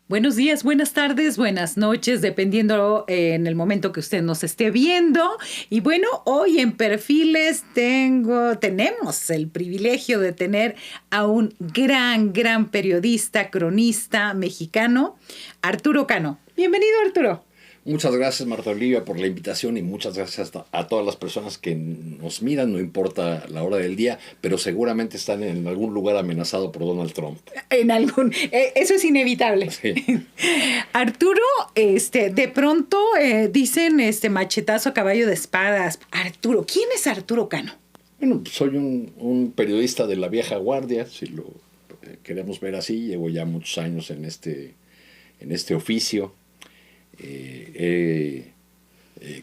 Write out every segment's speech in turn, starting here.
Buenos días, buenas tardes, buenas noches, dependiendo en el momento que usted nos esté viendo. Y bueno, hoy en Perfiles tenemos el privilegio de tener a un gran periodista, cronista mexicano, Arturo Cano. Bienvenido, Arturo. Muchas gracias, Marta Olivia, por la invitación y muchas gracias a todas las personas que nos miran, no importa la hora del día, pero seguramente están en algún lugar amenazado por Donald Trump. Eso es inevitable. Sí. Arturo, de pronto dicen machetazo a caballo de espadas. Arturo, ¿quién es Arturo Cano? Bueno, soy un periodista de la vieja guardia, si lo queremos ver así. Llevo ya muchos años en este oficio.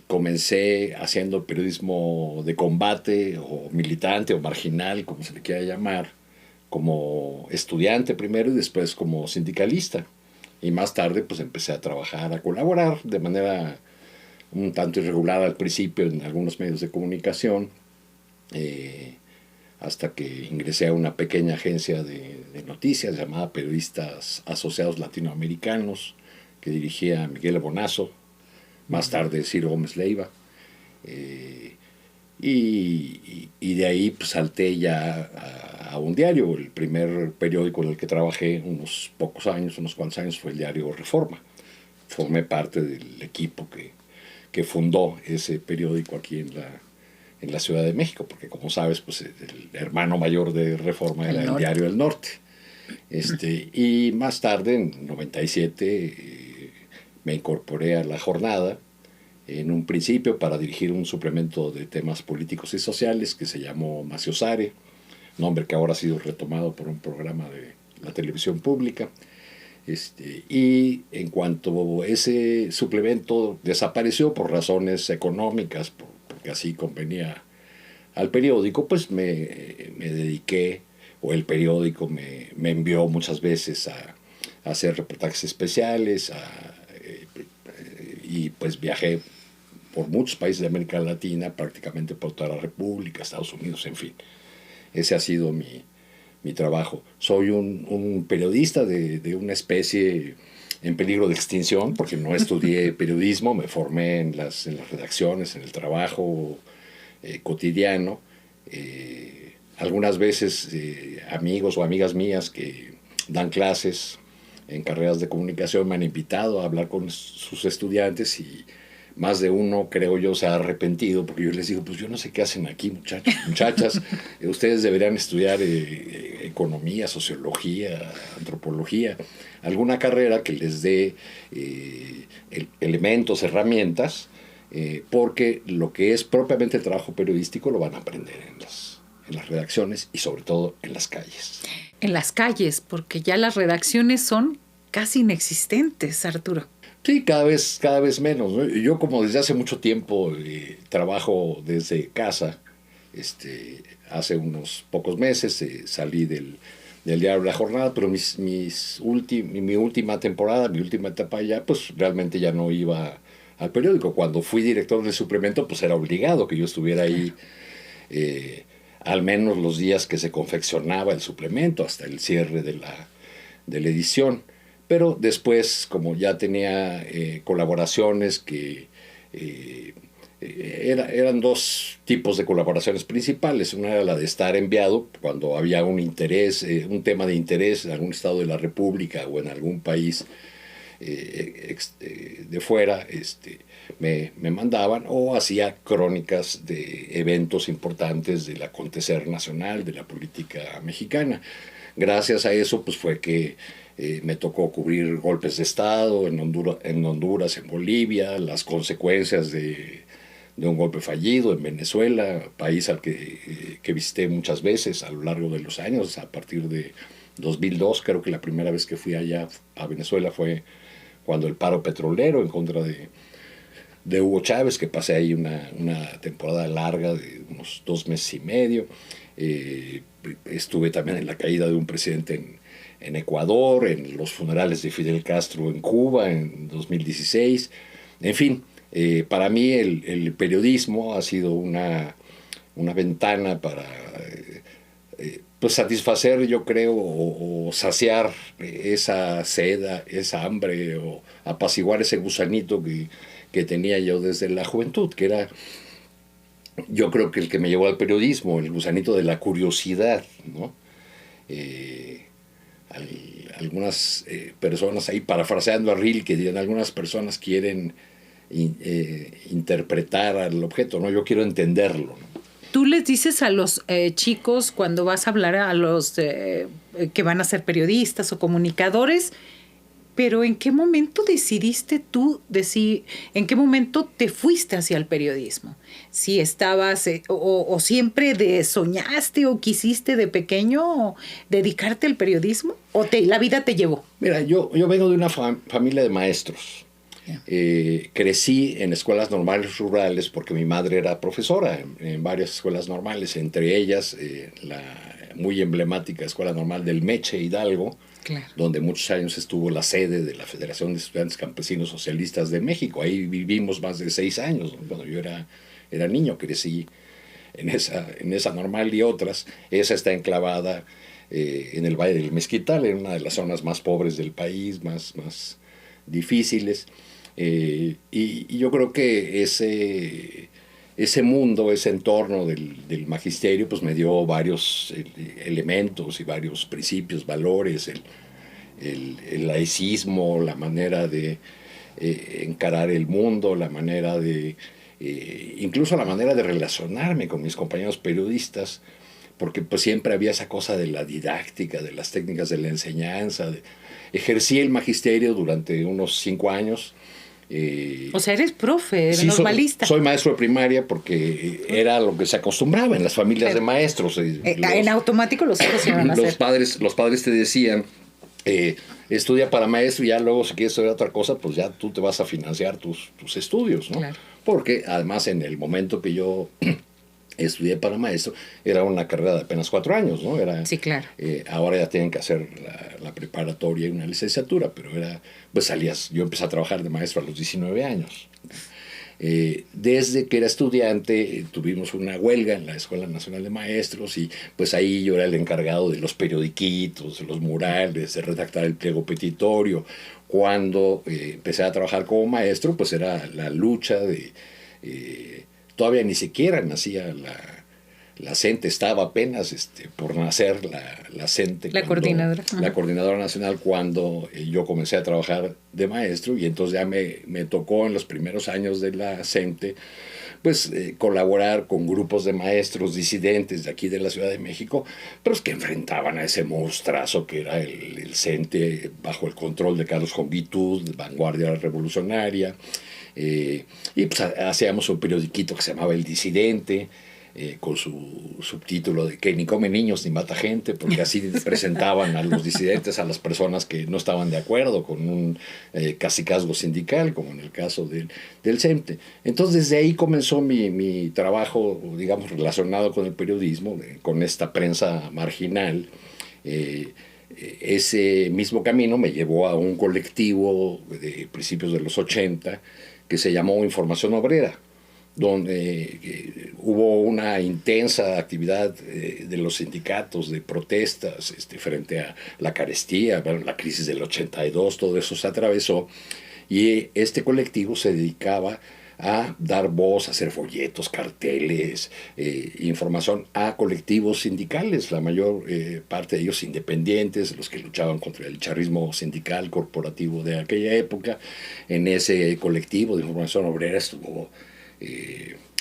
Comencé haciendo periodismo de combate o militante o marginal, como se le quiera llamar, como estudiante primero y después como sindicalista. Y más tarde pues empecé a trabajar, a colaborar de manera un tanto irregular al principio en algunos medios de comunicación, hasta que ingresé a una pequeña agencia de noticias llamada Periodistas Asociados Latinoamericanos, que dirigía Miguel Bonazo, más tarde Ciro Gómez Leiva. Y de ahí pues, salté ya a un diario. El primer periódico en el que trabajé unos cuantos años, fue el diario Reforma. Formé parte del equipo que fundó ese periódico aquí en la Ciudad de México, porque como sabes, pues el hermano mayor de Reforma era el Diario del Norte. Y más tarde, en 97, me incorporé a La Jornada, en un principio para dirigir un suplemento de temas políticos y sociales que se llamó Maciosare, nombre que ahora ha sido retomado por un programa de la televisión pública. Y en cuanto ese suplemento desapareció por razones económicas, porque así convenía al periódico, pues me dediqué, o el periódico me envió muchas veces a hacer reportajes especiales, y pues viajé por muchos países de América Latina, prácticamente por toda la República, Estados Unidos, en fin. Ese ha sido mi trabajo. Soy un periodista de una especie en peligro de extinción, porque no estudié periodismo, me formé en las redacciones, en el trabajo cotidiano. Algunas veces amigos o amigas mías que dan clases en carreras de comunicación me han invitado a hablar con sus estudiantes y más de uno, creo yo, se ha arrepentido porque yo les digo, pues yo no sé qué hacen aquí, muchachos, muchachas, ustedes deberían estudiar economía, sociología, antropología, alguna carrera que les dé elementos, herramientas, porque lo que es propiamente el trabajo periodístico lo van a aprender en las redacciones y sobre todo en las calles. En las calles, porque ya las redacciones son casi inexistentes, Arturo. Sí, cada vez menos, ¿no? Yo como desde hace mucho tiempo trabajo desde casa, hace unos pocos meses salí del diario La Jornada, pero mi última temporada, mi última etapa ya, pues realmente ya no iba al periódico. Cuando fui director del suplemento, pues era obligado que yo estuviera ahí al menos los días que se confeccionaba el suplemento, hasta el cierre de la edición. Pero después, como ya tenía colaboraciones que eran dos tipos de colaboraciones principales. Una era la de estar enviado cuando había un interés, un tema de interés en algún estado de la República o en algún país de fuera, me mandaban, o hacía crónicas de eventos importantes del acontecer nacional, de la política mexicana. Gracias a eso pues fue que me tocó cubrir golpes de Estado en Honduras, en Bolivia, las consecuencias de un golpe fallido en Venezuela, país al que visité muchas veces a lo largo de los años. A partir de 2002, creo que la primera vez que fui allá a Venezuela fue cuando el paro petrolero en contra de Hugo Chávez, que pasé ahí una temporada larga de unos 2 meses y medio. Estuve también en la caída de un presidente en Ecuador, en los funerales de Fidel Castro en Cuba en 2016. En fin, para mí el periodismo ha sido una ventana para pues satisfacer, yo creo, o saciar esa sed, esa hambre, o apaciguar ese gusanito que tenía yo desde la juventud, que era, yo creo que el que me llevó al periodismo, el gusanito de la curiosidad, ¿no? Algunas personas ahí, parafraseando a Rilke, dirán, algunas personas quieren interpretar al objeto, ¿no? Yo quiero entenderlo, ¿no? Tú les dices a los chicos cuando vas a hablar a los que van a ser periodistas o comunicadores, pero ¿en qué momento decidiste tú en qué momento te fuiste hacia el periodismo? Si estabas o siempre soñaste o quisiste de pequeño dedicarte al periodismo o la vida te llevó. Mira, yo vengo de una familia de maestros. Crecí en escuelas normales rurales porque mi madre era profesora en varias escuelas normales, entre ellas la muy emblemática Escuela Normal del Meche, Hidalgo, claro, donde muchos años estuvo la sede de la Federación de Estudiantes Campesinos Socialistas de México. Ahí vivimos más de 6 años, ¿no? Cuando yo era niño, crecí en esa normal y otras. Esa está enclavada en el Valle del Mezquital, en una de las zonas más pobres del país, más difíciles. Y yo creo que ese mundo, ese entorno del magisterio, pues me dio varios elementos y varios principios, valores, el laicismo, la manera de encarar el mundo, la manera de, incluso la manera de relacionarme con mis compañeros periodistas, porque pues siempre había esa cosa de la didáctica, de las técnicas de la enseñanza. Ejercí el magisterio durante unos 5 años. O sea, eres profe, eres sí, normalista. Soy maestro de primaria porque era lo que se acostumbraba en las familias de maestros. En automático los hijos se iban a hacer. Los padres te decían, estudia para maestro y ya luego si quieres estudiar otra cosa, pues ya tú te vas a financiar tus estudios, ¿no? Claro. Porque además en el momento que yo estudié para maestro, era una carrera de apenas 4 años, ¿no? Sí, claro. Ahora ya tienen que hacer la preparatoria y una licenciatura, pero pues yo empecé a trabajar de maestro a los 19 años. Desde que era estudiante tuvimos una huelga en la Escuela Nacional de Maestros y pues ahí yo era el encargado de los periodiquitos, de los murales, de redactar el pliego petitorio. Cuando empecé a trabajar como maestro, pues era la lucha de... todavía ni siquiera nacía la CENTE, estaba apenas por nacer la CENTE. La coordinadora. La coordinadora nacional cuando yo comencé a trabajar de maestro y entonces ya me tocó en los primeros años de la CENTE pues colaborar con grupos de maestros disidentes de aquí de la Ciudad de México, pero es que enfrentaban a ese monstruazo que era el CENTE bajo el control de Carlos Jongitud, Vanguardia Revolucionaria. Y pues hacíamos un periodiquito que se llamaba El Disidente, con su subtítulo de que ni come niños ni mata gente, porque así presentaban a los disidentes, a las personas que no estaban de acuerdo con un cacicazgo sindical, como en el caso del CENTE. Entonces desde ahí comenzó mi trabajo, digamos, relacionado con el periodismo, con esta prensa marginal. Ese mismo camino me llevó a un colectivo de principios de los 80 que se llamó Información Obrera, donde hubo una intensa actividad de los sindicatos, de protestas frente a la carestía, la crisis del 82, todo eso se atravesó, y este colectivo se dedicaba a dar voz, a hacer folletos, carteles, información a colectivos sindicales, la mayor parte de ellos independientes, los que luchaban contra el charrismo sindical corporativo de aquella época. En ese colectivo de Información Obrera estuvo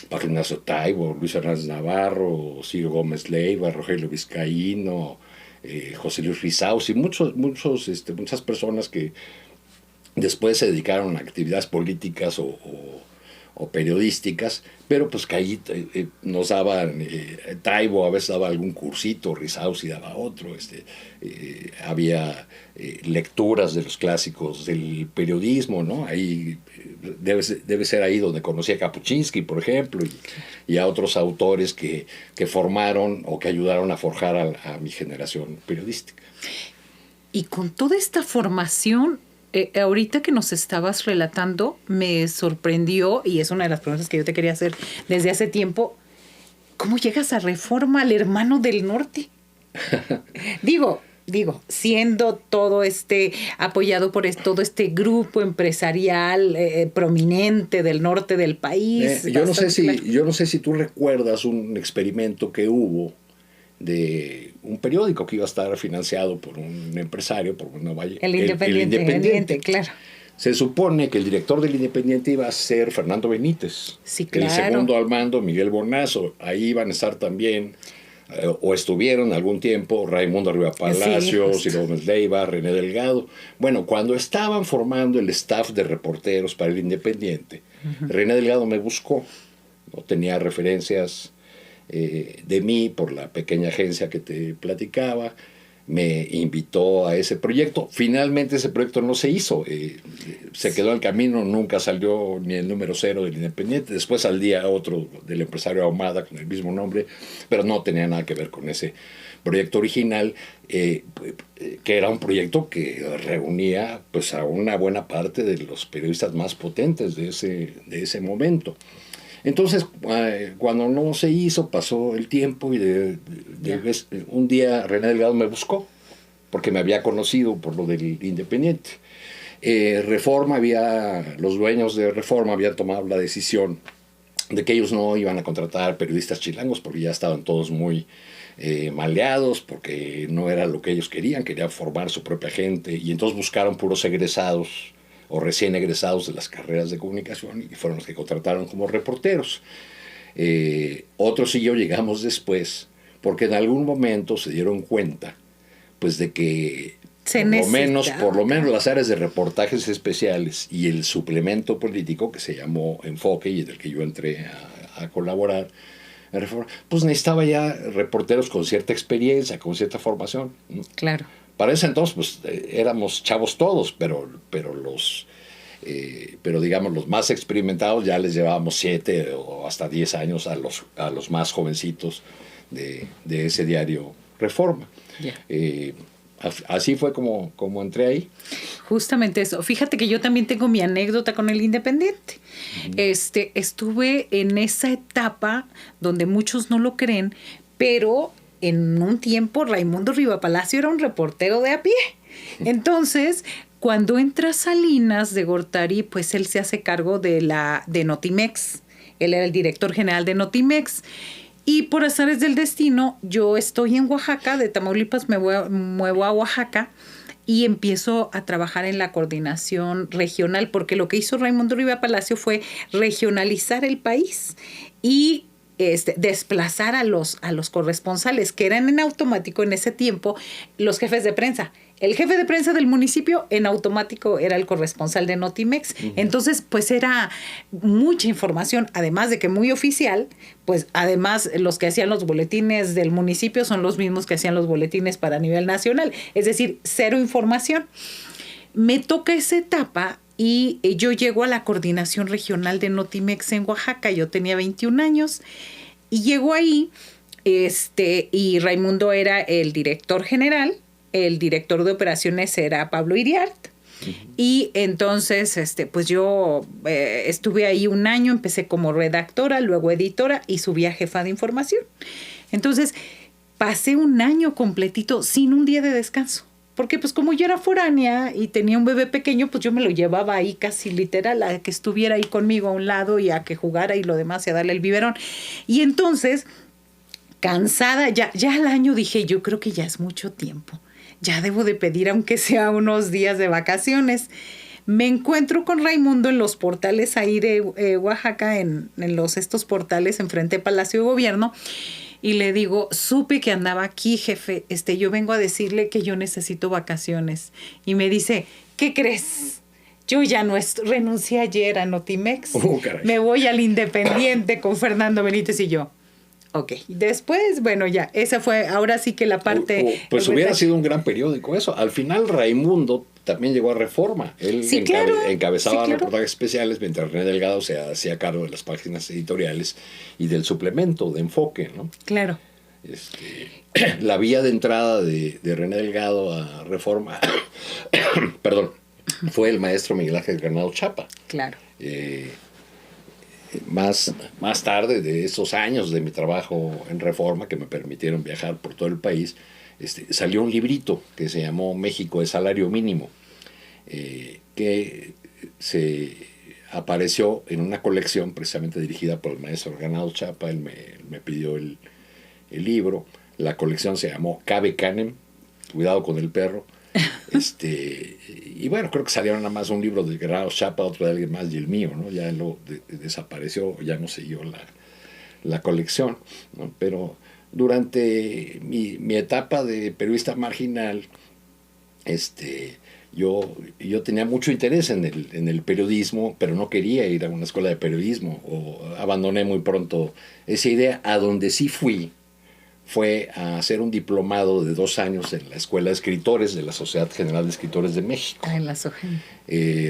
Pablo Ignacio Taibo, Luis Hernández Navarro, Ciro Gómez Leiva, Rogelio Vizcaíno, José Luis Rizaus y muchas personas que después se dedicaron a actividades políticas o o periodísticas, pero pues que ahí nos daban, Taibo a veces daba algún cursito, Rizausi daba otro, había lecturas de los clásicos del periodismo, ¿no? Ahí debe ser ahí donde conocí a Kapuczynski, por ejemplo, y a otros autores que formaron o que ayudaron a forjar a mi generación periodística. Y con toda esta formación, ahorita que nos estabas relatando, me sorprendió, y es una de las preguntas que yo te quería hacer desde hace tiempo, ¿cómo llegas a Reforma, al Hermano del Norte? Digo, siendo todo apoyado por todo este grupo empresarial prominente del norte del país. Yo no sé si tú recuerdas un experimento que hubo de un periódico que iba a estar financiado por un empresario, por una valle. El Independiente, claro. Se supone que el director del Independiente iba a ser Fernando Benítez. Sí, claro. El segundo al mando, Miguel Bonazo. Ahí iban a estar también, o estuvieron algún tiempo, Raimundo Arriba Palacios, Ciro Gómez Leiva, René Delgado. Bueno, cuando estaban formando el staff de reporteros para el Independiente, René Delgado me buscó. No tenía referencias de mí por la pequeña agencia que te platicaba, me invitó a ese proyecto. Finalmente ese proyecto no se hizo, se quedó en camino, nunca salió ni el número 0 del Independiente. Después saldría otro del empresario Ahumada con el mismo nombre, pero no tenía nada que ver con ese proyecto original, que era un proyecto que reunía pues a una buena parte de los periodistas más potentes de ese momento. Entonces, cuando no se hizo, pasó el tiempo y un día René Delgado me buscó, porque me había conocido por lo del Independiente. Los dueños de Reforma habían tomado la decisión de que ellos no iban a contratar periodistas chilangos, porque ya estaban todos muy maleados, porque no era lo que ellos querían formar su propia gente, y entonces buscaron puros egresados o recién egresados de las carreras de comunicación, y fueron los que contrataron como reporteros. Otros y yo llegamos después, porque en algún momento se dieron cuenta pues de que por lo menos las áreas de reportajes especiales y el suplemento político, que se llamó Enfoque y del que yo entré a colaborar en Reforma, pues necesitaba ya reporteros con cierta experiencia, con cierta formación. Claro. Para ese entonces, pues éramos chavos todos, pero digamos, los más experimentados ya les llevábamos 7 o hasta 10 años a los más jovencitos de ese diario Reforma. Yeah. Así fue como entré ahí. Justamente eso. Fíjate que yo también tengo mi anécdota con el Independiente. Estuve en esa etapa donde muchos no lo creen, pero en un tiempo Raimundo Riva Palacio era un reportero de a pie. Entonces, cuando entra Salinas de Gortari, pues él se hace cargo de Notimex. Él era el director general de Notimex. Y por azares del destino, yo estoy en Oaxaca, de Tamaulipas me muevo a Oaxaca y empiezo a trabajar en la coordinación regional, porque lo que hizo Raimundo Riva Palacio fue regionalizar el país y desplazar a los corresponsales, que eran en automático en ese tiempo los jefes de prensa. El jefe de prensa del municipio en automático era el corresponsal de Notimex. Uh-huh. Entonces, pues era mucha información, además de que muy oficial, pues además los que hacían los boletines del municipio son los mismos que hacían los boletines para nivel nacional. Es decir, cero información. Me toca esa etapa y yo llego a la coordinación regional de Notimex en Oaxaca. Yo tenía 21 años y llego ahí y Raimundo era el director general. El director de operaciones era Pablo Iriart. Uh-huh. Y entonces, pues yo estuve ahí un año, empecé como redactora, luego editora y subí a jefa de información. Entonces, pasé un año completito sin un día de descanso. Porque pues como yo era foránea y tenía un bebé pequeño, pues yo me lo llevaba ahí casi literal a que estuviera ahí conmigo a un lado y a que jugara y lo demás y a darle el biberón. Y entonces, cansada, ya al año dije, yo creo que ya es mucho tiempo. Ya debo de pedir aunque sea unos días de vacaciones. Me encuentro con Raimundo en los portales ahí de Oaxaca, en estos portales enfrente de Palacio de Gobierno, y le digo, supe que andaba aquí, jefe, yo vengo a decirle que yo necesito vacaciones. Y me dice, ¿qué crees? Yo ya no renuncié ayer a Notimex. Caray. Me voy al Independiente con Fernando Benítez y yo. Ok, después, bueno, ya, esa fue ahora sí que la parte... Pues hubiera sido un gran periódico eso. Al final Raimundo también llegó a Reforma. Él Sí, claro. encabezaba Sí, claro. reportajes especiales, mientras René Delgado se hacía cargo de las páginas editoriales y del suplemento de enfoque, ¿no? Claro. La vía de entrada de René Delgado a Reforma, perdón, fue el maestro Miguel Ángel Granado Chapa. Claro. Más tarde de esos años de mi trabajo en Reforma, que me permitieron viajar por todo el país, salió un librito que se llamó México de Salario Mínimo, que se apareció en una colección precisamente dirigida por el maestro Granado Chapa. Él me pidió el libro. La colección se llamó Cabe Canem, Cuidado con el perro. Y bueno, creo que salieron nada más un libro de Granado Chapa, otro de alguien más y el mío, ¿no? Ya desapareció, ya no siguió la colección, ¿no? Pero durante mi etapa de periodista marginal, yo tenía mucho interés en el periodismo, pero no quería ir a una escuela de periodismo, o abandoné muy pronto esa idea. A donde sí fue a hacer un diplomado de 2 años en la Escuela de Escritores de la Sociedad General de Escritores de México. En la SOGEM.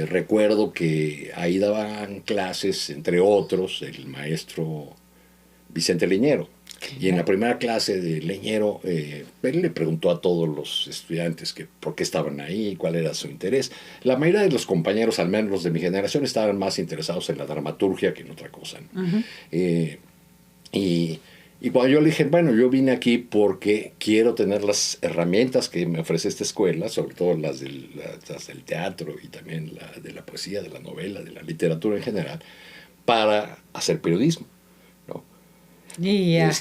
Recuerdo que ahí daban clases, entre otros, el maestro Vicente Leñero. Y en la primera clase de Leñero, él le preguntó a todos los estudiantes que por qué estaban ahí, cuál era su interés. La mayoría de los compañeros, al menos los de mi generación, estaban más interesados en la dramaturgia que en otra cosa, ¿no? Uh-huh. Y cuando yo le dije, bueno, yo vine aquí porque quiero tener las herramientas que me ofrece esta escuela, sobre todo las del teatro y también de la poesía, de la novela, de la literatura en general, para hacer periodismo, ¿no? Yeah.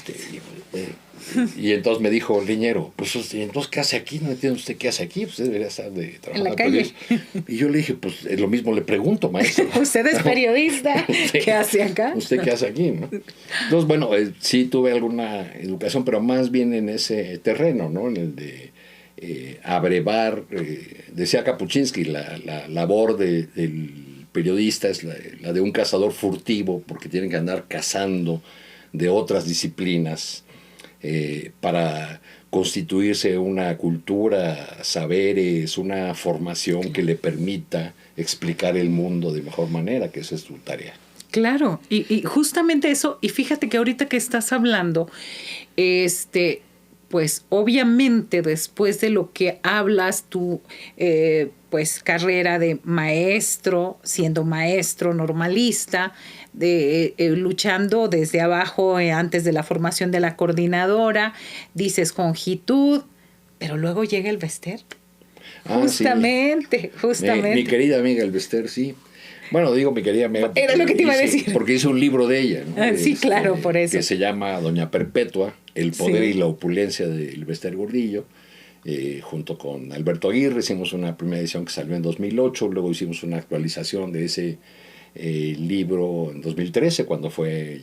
Y entonces me dijo Leñero, pues entonces ¿qué hace aquí? No entiendo usted qué hace aquí, usted debería estar de trabajar en la calle. Y yo le dije, pues lo mismo le pregunto, maestro. Usted es periodista, ¿qué hace acá? ¿Usted qué hace aquí, no? Entonces, bueno, sí tuve alguna educación, pero más bien en ese terreno, ¿no? En el de abrevar, decía Kapuczynski, la labor del periodista es la de un cazador furtivo, porque tienen que andar cazando de otras disciplinas para constituirse una cultura, saberes, una formación que le permita explicar el mundo de mejor manera, que esa es tu tarea. Claro, y justamente eso, y fíjate que ahorita que estás hablando, pues obviamente después de lo que hablas tu pues carrera de maestro, siendo maestro normalista, luchando desde abajo antes de la formación de la coordinadora, dices Jongitud, pero luego llega el Bester. Justamente. Mi querida amiga el Bester, sí. Bueno, digo mi querida amiga. Era lo que te iba a decir. Porque hice un libro de ella, ¿no? Sí, claro, por eso. Que se llama Doña Perpetua, el poder y la opulencia del Bester Gordillo. Junto con Alberto Aguirre hicimos una primera edición que salió en 2008, luego hicimos una actualización de ese libro en 2013, cuando fue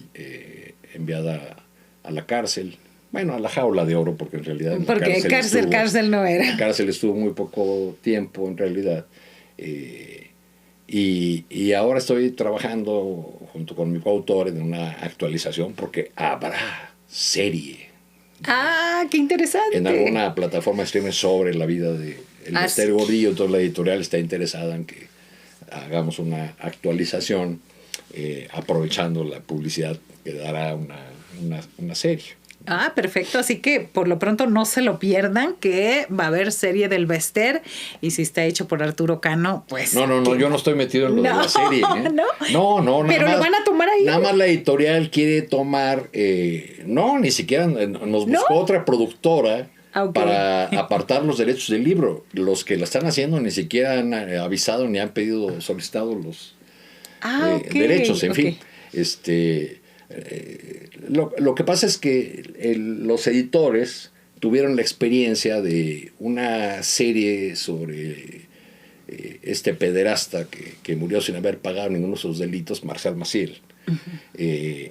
enviada a la cárcel. Bueno, a la jaula de oro, porque en realidad... Porque cárcel no era. En la cárcel estuvo muy poco tiempo, en realidad. Y ahora estoy trabajando junto con mi coautor en una actualización, porque habrá serie. ¡Ah, qué interesante! En alguna plataforma streaming sobre la vida de Bester Gordillo. Entonces la editorial está interesada en que hagamos una actualización aprovechando la publicidad que dará una serie. Ah, perfecto. Así que por lo pronto no se lo pierdan, que va a haber serie del Bester. Y si está hecho por Arturo Cano, pues... No, yo no estoy metido en lo de la serie. No. Pero lo van a tomar ahí. Nada más la editorial quiere tomar... ni siquiera nos buscó otra productora para apartar los derechos del libro. Los que la están haciendo ni siquiera han avisado ni han solicitado los derechos. En fin, lo que pasa es que los editores tuvieron la experiencia de una serie sobre este pederasta que murió sin haber pagado ninguno de sus delitos, Marcial Maciel. Uh-huh.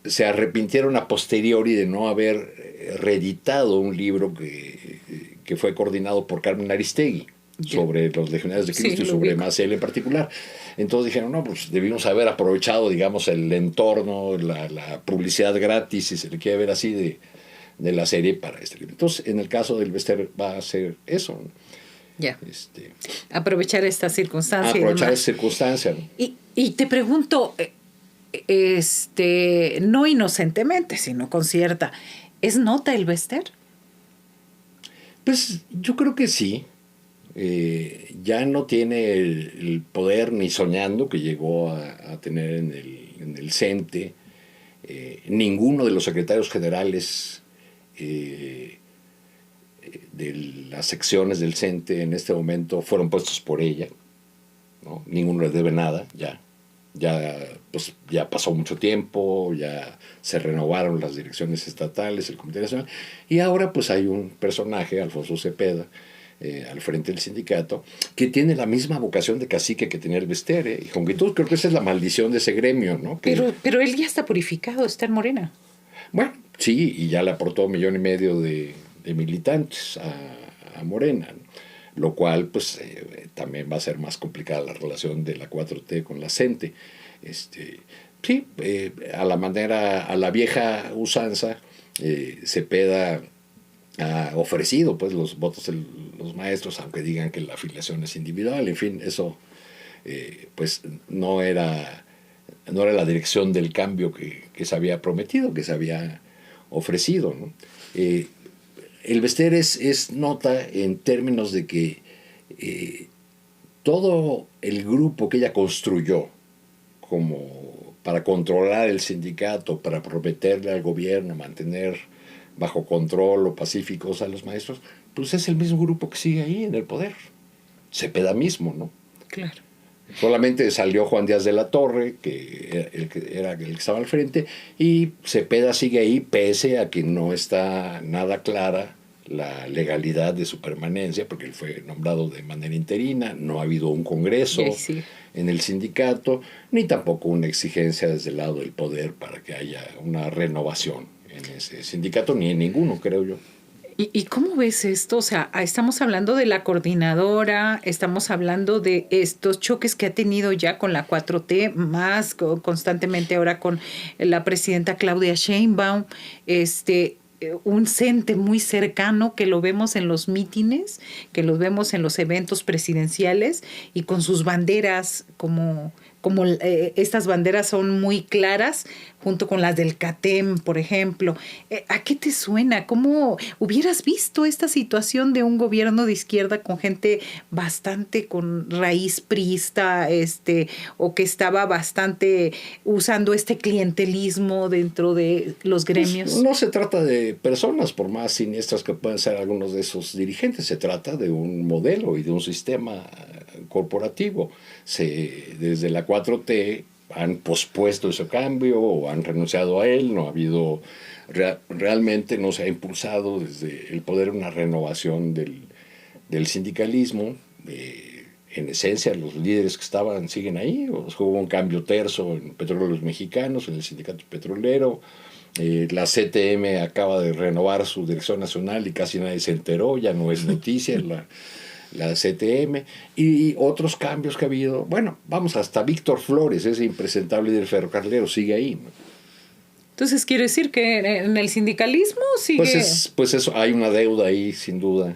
Se arrepintieron a posteriori de no haber reeditado un libro que fue coordinado por Carmen Aristegui. sobre los legionarios de Cristo y lo sobre ubico. Maciel en particular. Entonces dijeron, no, pues debimos haber aprovechado, digamos, el entorno, la publicidad gratis, si se le quiere ver así, de la serie para este libro. Entonces, en el caso del Bester va a ser eso, ¿no? Ya. Aprovechar esta circunstancia y Aprovechar demás. esa circunstancia, ¿no? Y te pregunto, no inocentemente, sino con cierta, ¿es nota el Bester? Pues yo creo que sí. Ya no tiene el poder ni soñando que llegó a tener en el CENTE. Ninguno de los secretarios generales de las secciones del CENTE en este momento fueron puestos por ella, ¿no? Ninguno le debe nada, pues, ya pasó mucho tiempo, ya se renovaron las direcciones estatales, el Comité Nacional, y ahora pues hay un personaje, Alfonso Cepeda, al frente del sindicato, que tiene la misma vocación de cacique que tenía el Bester, y con que creo que esa es la maldición de ese gremio, ¿no? Pero él ya está purificado, está en Morena. Bueno, sí, y ya le aportó 1,5 millones de militantes a Morena, ¿no? Lo cual pues también va a ser más complicada la relación de la 4T con la CENTE. Sí, a la vieja usanza, Cepeda ha ofrecido pues los votos de los maestros, aunque digan que la afiliación es individual. En fin, eso pues no era la dirección del cambio que se había prometido, que se había ofrecido, ¿no? El Bester es nota en términos de que todo el grupo que ella construyó como para controlar el sindicato, para prometerle al gobierno mantener bajo control o pacíficos a los maestros, pues es el mismo grupo que sigue ahí en el poder. Cepeda mismo, ¿no? Claro. Solamente salió Juan Díaz de la Torre, que era el que estaba al frente, y Cepeda sigue ahí pese a que no está nada clara la legalidad de su permanencia, porque él fue nombrado de manera interina, no ha habido un congreso en el sindicato, ni tampoco una exigencia desde el lado del poder para que haya una renovación en ese sindicato, ni en ninguno, creo yo. ¿Y cómo ves esto? O sea, estamos hablando de la coordinadora, estamos hablando de estos choques que ha tenido ya con la 4T, más constantemente ahora con la presidenta Claudia Sheinbaum, un CENTE muy cercano que lo vemos en los mítines, que los vemos en los eventos presidenciales y con sus banderas como estas banderas son muy claras, junto con las del CATEM, por ejemplo. ¿A qué te suena? ¿Cómo hubieras visto esta situación de un gobierno de izquierda con gente bastante con raíz priista, o que estaba bastante usando este clientelismo dentro de los gremios? Pues no se trata de personas, por más siniestras que puedan ser algunos de esos dirigentes, se trata de un modelo y de un sistema corporativo. Desde la 4T han pospuesto ese cambio o han renunciado a él, no ha habido, realmente no se ha impulsado desde el poder una renovación del sindicalismo. En esencia, los líderes que estaban siguen ahí. Hubo un cambio terso en Petróleos Mexicanos, en el sindicato petrolero. La CTM acaba de renovar su dirección nacional y casi nadie se enteró, ya no es noticia la CTM, y otros cambios que ha habido. Bueno, vamos, hasta Víctor Flores, ese impresentable líder ferrocarrilero, sigue ahí, ¿no? Entonces, ¿quiere decir que en el sindicalismo sigue? Pues eso, hay una deuda ahí, sin duda,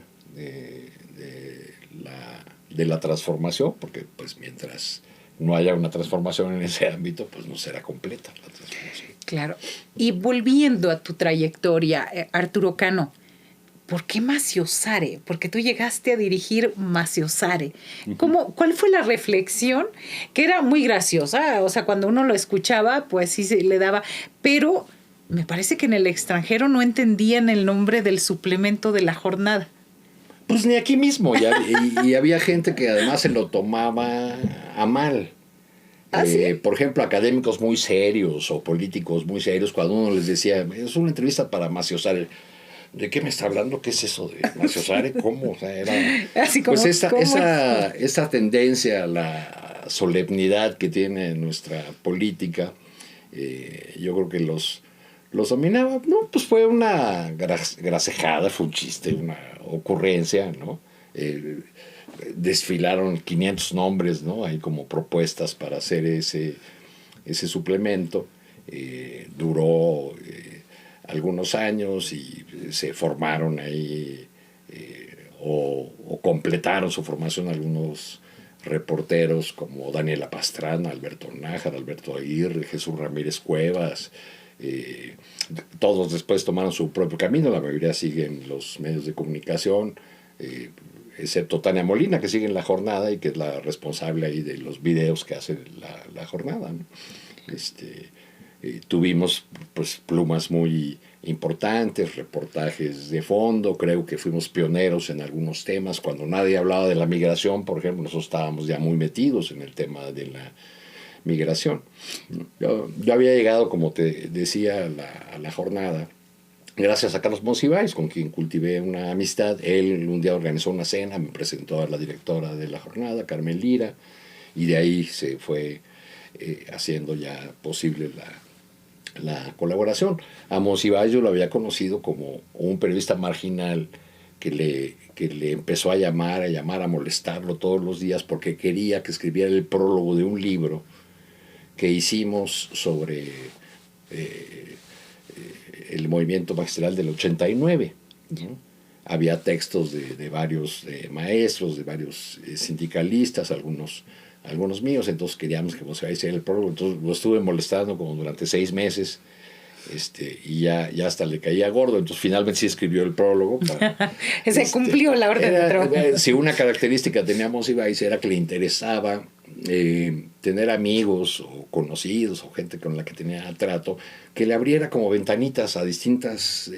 de la transformación, porque pues mientras no haya una transformación en ese ámbito, pues no será completa la transformación. Claro. Y volviendo a tu trayectoria, Arturo Cano, ¿por qué Maciosare? Porque tú llegaste a dirigir Maciosare. ¿Cuál fue la reflexión? Que era muy graciosa, o sea, cuando uno lo escuchaba, pues sí se le daba, pero me parece que en el extranjero no entendían el nombre del suplemento de la jornada. Pues ni aquí mismo, y había gente que además se lo tomaba a mal. ¿Ah, sí? Por ejemplo, académicos muy serios o políticos muy serios, cuando uno les decía, es una entrevista para Maciosare, ¿de qué me está hablando? ¿Qué es eso de Maciosare? ¿Cómo? O sea, era así como, pues esa tendencia a la solemnidad que tiene nuestra política, yo creo que los dominaba. No, pues fue una grasejada, fue un chiste, una ocurrencia, ¿no? desfilaron 500 nombres, ¿no? Hay como propuestas para hacer ese suplemento. Duró algunos años y se formaron ahí o completaron su formación algunos reporteros como Daniela Pastrana, Alberto Nájar, Alberto Aguirre, Jesús Ramírez Cuevas. Todos después tomaron su propio camino, la mayoría siguen los medios de comunicación, excepto Tania Molina, que sigue en La Jornada y que es la responsable ahí de los videos que hace la Jornada, ¿no? Tuvimos pues plumas muy importantes, reportajes de fondo, creo que fuimos pioneros en algunos temas. Cuando nadie hablaba de la migración, por ejemplo, nosotros estábamos ya muy metidos en el tema de la migración. Yo había llegado, como te decía, a la Jornada gracias a Carlos Monsiváis, con quien cultivé una amistad. Él un día organizó una cena, me presentó a la directora de La Jornada, Carmen Lira, y de ahí se fue haciendo ya posible la colaboración. A Monsiváis yo lo había conocido como un periodista marginal que le empezó a llamar, a molestarlo todos los días porque quería que escribiera el prólogo de un libro que hicimos sobre el movimiento magistral del 89, ¿no? Había textos de varios maestros, de varios sindicalistas, algunos míos, entonces queríamos que Monsiváis hiciera el prólogo. Entonces lo estuve molestando como durante 6 meses, y ya hasta le caía gordo. Entonces finalmente sí escribió el prólogo. Se cumplió la orden de trabajo. Si una característica tenía Monsiváis era que le interesaba tener amigos o conocidos o gente con la que tenía trato que le abriera como ventanitas a distintas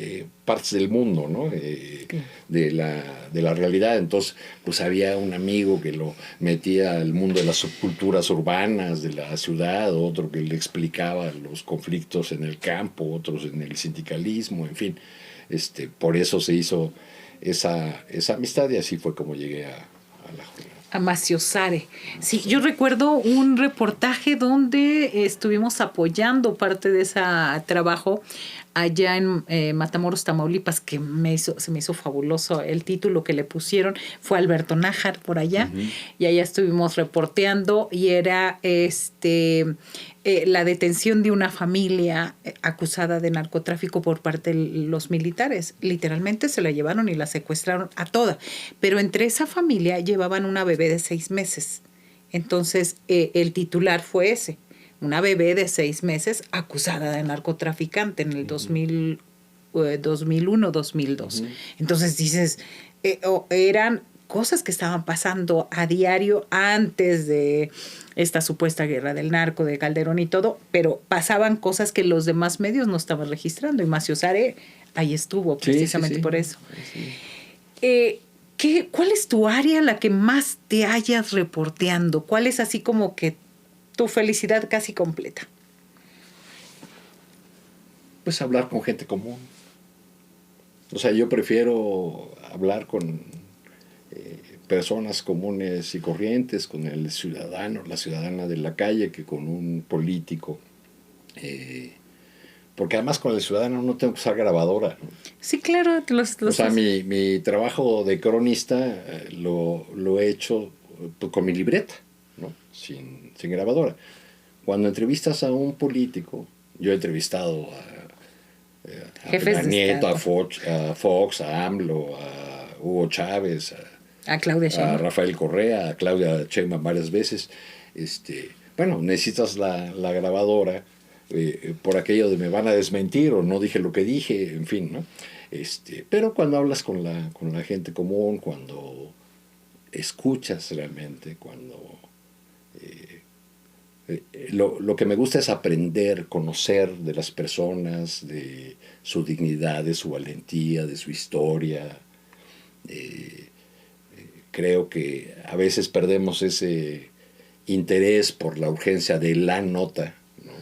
partes del mundo, ¿no? de la realidad. Entonces pues había un amigo que lo metía al mundo de las subculturas urbanas de la ciudad, otro que le explicaba los conflictos en el campo, otros en el sindicalismo, en fin. Por eso se hizo esa amistad y así fue como llegué a la Jornada. A Maciosare. Sí, yo recuerdo un reportaje donde estuvimos apoyando parte de ese trabajo allá en Matamoros, Tamaulipas, que se me hizo fabuloso. El título que le pusieron fue Alberto Nájar por allá, y allá estuvimos reporteando y era la detención de una familia acusada de narcotráfico por parte de los militares. Literalmente se la llevaron y la secuestraron a toda. Pero entre esa familia llevaban una bebé de 6 meses. Entonces el titular fue ese. Una bebé de 6 meses acusada de narcotraficante en el 2001-2002. Entonces dices, eran cosas que estaban pasando a diario antes de esta supuesta guerra del narco, de Calderón y todo, pero pasaban cosas que los demás medios no estaban registrando. Y Maciosare ahí estuvo precisamente por eso. Sí. ¿Cuál es tu área la que más te hayas reporteando? ¿Cuál es así como que tu felicidad casi completa? Pues hablar con gente común. O sea, yo prefiero hablar con personas comunes y corrientes, con el ciudadano, la ciudadana de la calle, que con un político. Porque además con el ciudadano no tengo que usar grabadora, ¿no? Sí, claro. O sea, mi trabajo de cronista lo he hecho con mi libreta, ¿no? Sin grabadora. Cuando entrevistas a un político, yo he entrevistado a Peña Nieto, a Fox, a AMLO, a Hugo Chávez, a Claudia Sheinbaum, a Rafael Correa, a Claudia Sheinbaum varias veces. Bueno, necesitas la grabadora por aquello de me van a desmentir o no dije lo que dije, en fin, ¿no? Pero cuando hablas con la gente común, cuando escuchas realmente, cuando lo que me gusta es aprender, conocer de las personas, de su dignidad, de su valentía, de su historia. Creo que a veces perdemos ese interés por la urgencia de la nota, ¿no?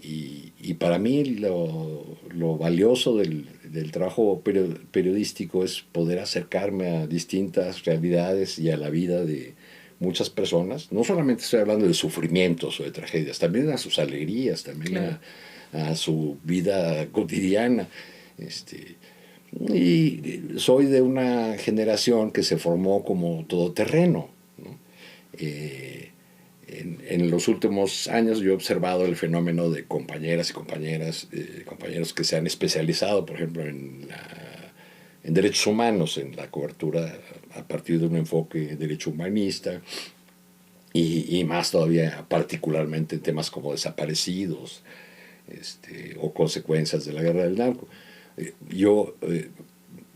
Y para mí lo valioso del trabajo periodístico es poder acercarme a distintas realidades y a la vida de muchas personas. No solamente estoy hablando de sufrimientos o de tragedias, también a sus alegrías, también a su vida cotidiana. Y soy de una generación que se formó como todoterreno, ¿no? En los últimos años yo he observado el fenómeno de compañeras y compañeros que se han especializado, por ejemplo, en derechos humanos, en la cobertura a partir de un enfoque derecho humanista, y más todavía particularmente en temas como desaparecidos, o consecuencias de la guerra del narco. Yo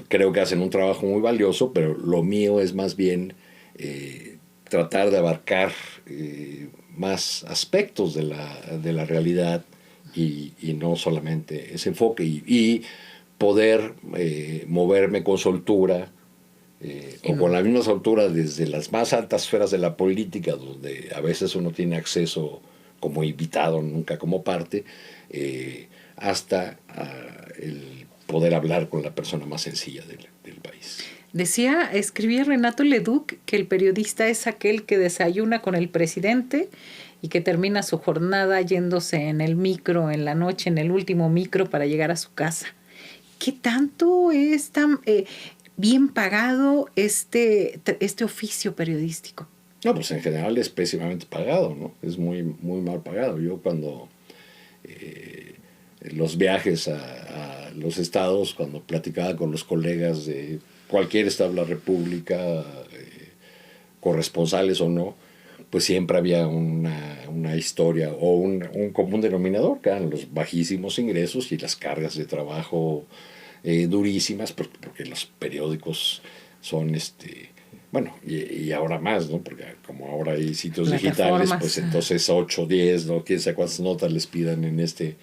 creo que hacen un trabajo muy valioso, pero lo mío es más bien tratar de abarcar más aspectos de la realidad y no solamente ese enfoque, y poder moverme con soltura o con la misma soltura desde las más altas esferas de la política, donde a veces uno tiene acceso como invitado, nunca como parte, hasta el poder hablar con la persona más sencilla del país. Escribía Renato Leduc que el periodista es aquel que desayuna con el presidente y que termina su jornada yéndose en el micro, en la noche, en el último micro para llegar a su casa. ¿Qué tanto es tan bien pagado este oficio periodístico? No, pues en general es pésimamente pagado, ¿no? Es muy, muy mal pagado. Yo cuando los viajes a los estados, cuando platicaba con los colegas de cualquier estado de la República, corresponsales o no, pues siempre había una historia o un común denominador, que eran los bajísimos ingresos y las cargas de trabajo durísimas, porque los periódicos son bueno, y ahora más, ¿no? Porque como ahora hay sitios digitales, pues entonces 8, 10, ¿no? Quién sabe cuántas notas les pidan en este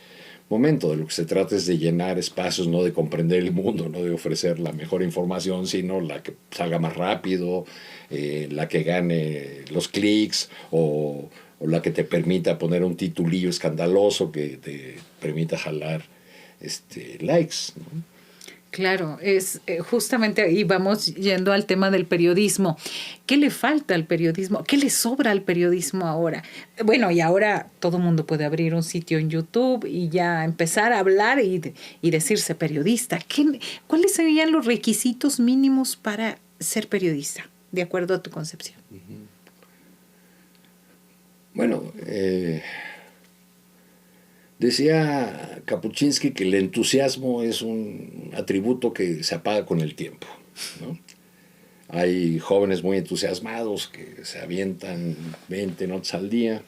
momento. De lo que se trata es de llenar espacios, no de comprender el mundo, no de ofrecer la mejor información, sino la que salga más rápido, la que gane los clics, o la que te permita poner un titulillo escandaloso que te permita jalar likes, ¿no? Claro, es justamente ahí vamos yendo al tema del periodismo. ¿Qué le falta al periodismo? ¿Qué le sobra al periodismo ahora? Bueno, y ahora todo el mundo puede abrir un sitio en YouTube y ya empezar a hablar y decirse periodista. ¿Cuáles serían los requisitos mínimos para ser periodista, de acuerdo a tu concepción? Bueno, decía Kapuscinski que el entusiasmo es un atributo que se apaga con el tiempo, ¿no? Hay jóvenes muy entusiasmados que se avientan 20 notas al día,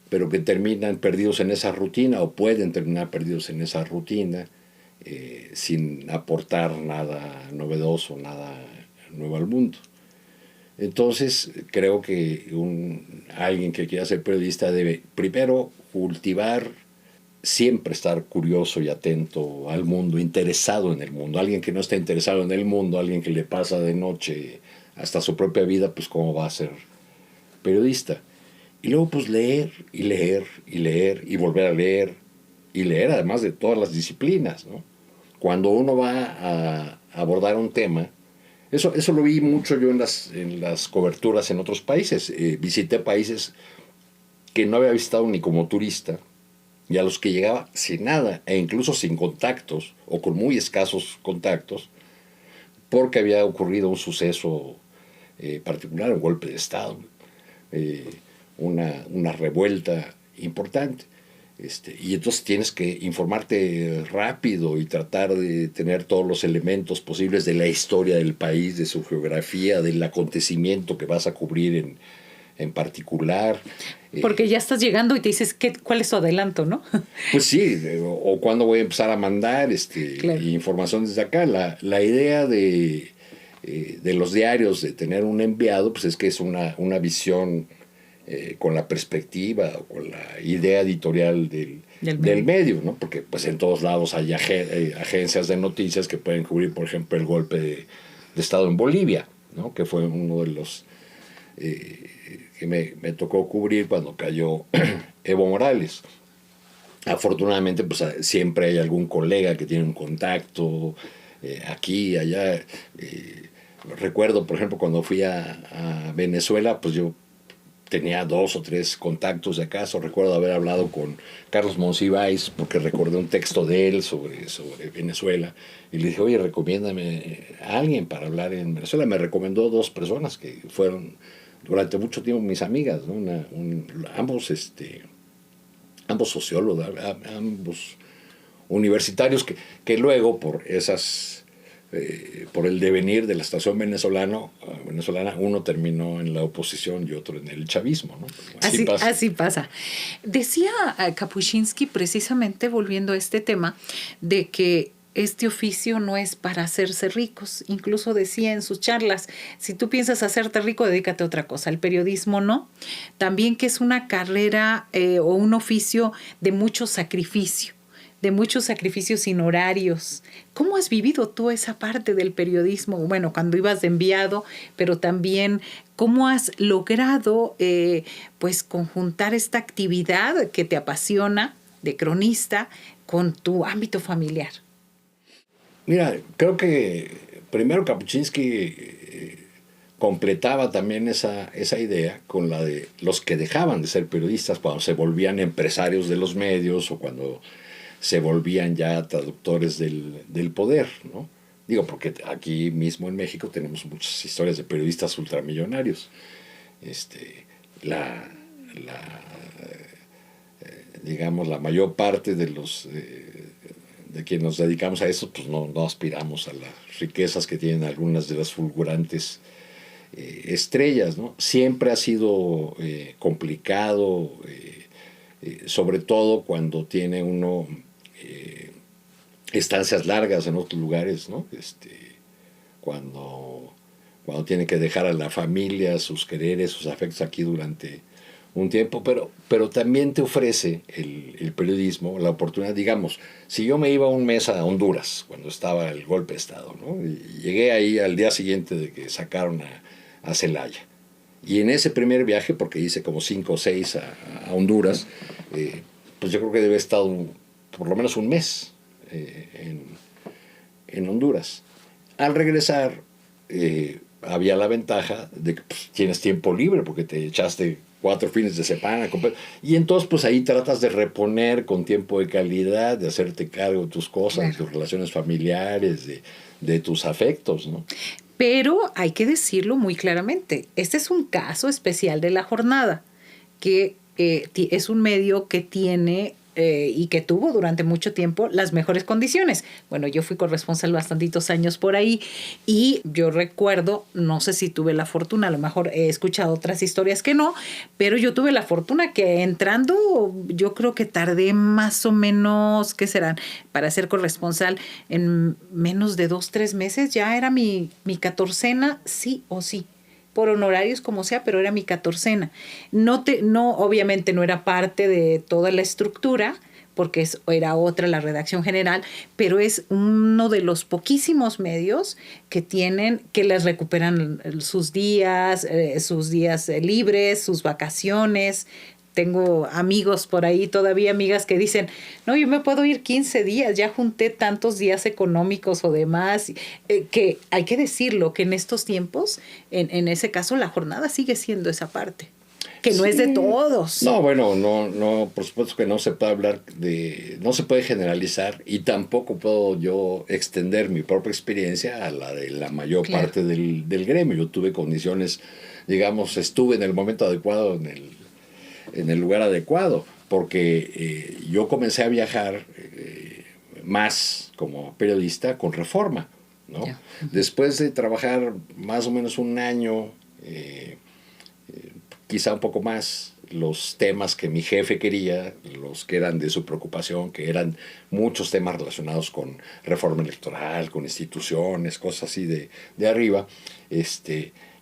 pero que terminan perdidos en esa rutina, o pueden terminar perdidos en esa rutina, sin aportar nada novedoso, nada nuevo al mundo. Entonces, creo que alguien que quiera ser periodista debe primero cultivar, siempre estar curioso y atento al mundo, interesado en el mundo. Alguien que no está interesado en el mundo, alguien que le pasa de noche hasta su propia vida, pues cómo va a ser periodista. Y luego pues leer y leer y leer y volver a leer y leer, además de todas las disciplinas, ¿no? Cuando uno va a abordar un tema, eso lo vi mucho yo en las coberturas en otros países. Visité países que no había visitado ni como turista, y a los que llegaba sin nada, e incluso sin contactos, o con muy escasos contactos, porque había ocurrido un suceso particular, un golpe de Estado, una revuelta importante. Y entonces tienes que informarte rápido y tratar de tener todos los elementos posibles de la historia del país, de su geografía, del acontecimiento que vas a cubrir en particular. Porque ya estás llegando y te dices, ¿cuál es tu adelanto, no? Pues sí, o cuándo voy a empezar a mandar claro, información desde acá. La idea de los diarios, de tener un enviado, pues es que es una visión con la perspectiva o con la idea editorial del medio, ¿no? Porque pues en todos lados hay agencias de noticias que pueden cubrir, por ejemplo, el golpe de Estado en Bolivia, ¿no? Que fue uno de los que me tocó cubrir cuando cayó Evo Morales. Afortunadamente, pues siempre hay algún colega que tiene un contacto aquí, allá. Recuerdo, por ejemplo, cuando fui a Venezuela, pues yo tenía 2 o 3 contactos de acaso. Recuerdo haber hablado con Carlos Monsiváis porque recordé un texto de él sobre Venezuela y le dije, oye, recomiéndame a alguien para hablar en Venezuela. Me recomendó 2 personas que fueron durante mucho tiempo mis amigas, ¿no? Ambos sociólogos, ambos universitarios que luego por el devenir de la situación venezolana, uno terminó en la oposición y otro en el chavismo, ¿no? Así pasa. Decía Kapuscinski, precisamente volviendo a este tema, de que este oficio no es para hacerse ricos. Incluso decía en sus charlas, si tú piensas hacerte rico, dedícate a otra cosa. El periodismo no. También que es una carrera o un oficio de mucho sacrificio, de muchos sacrificios sin horarios. ¿Cómo has vivido tú esa parte del periodismo? Bueno, cuando ibas de enviado, pero también cómo has logrado pues conjuntar esta actividad que te apasiona de cronista con tu ámbito familiar. Mira, creo que primero Kapuscinski completaba también esa idea con la de los que dejaban de ser periodistas cuando se volvían empresarios de los medios o cuando se volvían ya traductores del poder, ¿no? Digo, porque aquí mismo en México tenemos muchas historias de periodistas ultramillonarios. La, la digamos, la mayor parte de quienes nos dedicamos a eso, pues no aspiramos a las riquezas que tienen algunas de las fulgurantes estrellas, ¿no? Siempre ha sido complicado, sobre todo cuando tiene uno estancias largas en otros lugares, ¿no? Cuando tiene que dejar a la familia, sus quereres, sus afectos aquí durante un tiempo, pero también te ofrece el periodismo la oportunidad, digamos, si yo me iba un mes a Honduras cuando estaba el golpe de Estado, ¿no? Y llegué ahí al día siguiente de que sacaron a Celaya. Y en ese primer viaje, porque hice como 5 o 6 a Honduras, pues yo creo que debe haber estado por lo menos un mes en Honduras. Al regresar, había la ventaja de que pues, tienes tiempo libre porque te echaste 4 fines de semana. Y entonces pues ahí tratas de reponer con tiempo de calidad, de hacerte cargo de tus cosas, claro, de tus relaciones familiares, de tus afectos, ¿no? Pero hay que decirlo muy claramente, este es un caso especial de La Jornada, que es un medio que tiene y que tuvo durante mucho tiempo las mejores condiciones. Bueno, yo fui corresponsal bastantitos años por ahí y yo recuerdo, no sé si tuve la fortuna, a lo mejor he escuchado otras historias que no, pero yo tuve la fortuna que entrando, yo creo que tardé más o menos, ¿qué serán? Para ser corresponsal en menos de 2, 3 meses, ya era mi 14ª, sí o sí. Por honorarios como sea, pero era mi 14ª. No, obviamente no era parte de toda la estructura, porque era otra la redacción general, pero es uno de los poquísimos medios que les recuperan sus días libres, sus vacaciones. Tengo amigos por ahí, todavía amigas que dicen, no, yo me puedo ir 15 días, ya junté tantos días económicos o demás, que hay que decirlo, que en estos tiempos, en ese caso, la jornada sigue siendo esa parte, que no es de todos. No, bueno, no, por supuesto que no se puede hablar no se puede generalizar y tampoco puedo yo extender mi propia experiencia a la de la mayor parte del gremio. Yo tuve condiciones, digamos, estuve en el momento adecuado, en el lugar adecuado, porque yo comencé a viajar más como periodista con Reforma, ¿no? Yeah. Después de trabajar más o menos un año, quizá un poco más, los temas que mi jefe quería, los que eran de su preocupación, que eran muchos temas relacionados con reforma electoral, con instituciones, cosas así de arriba,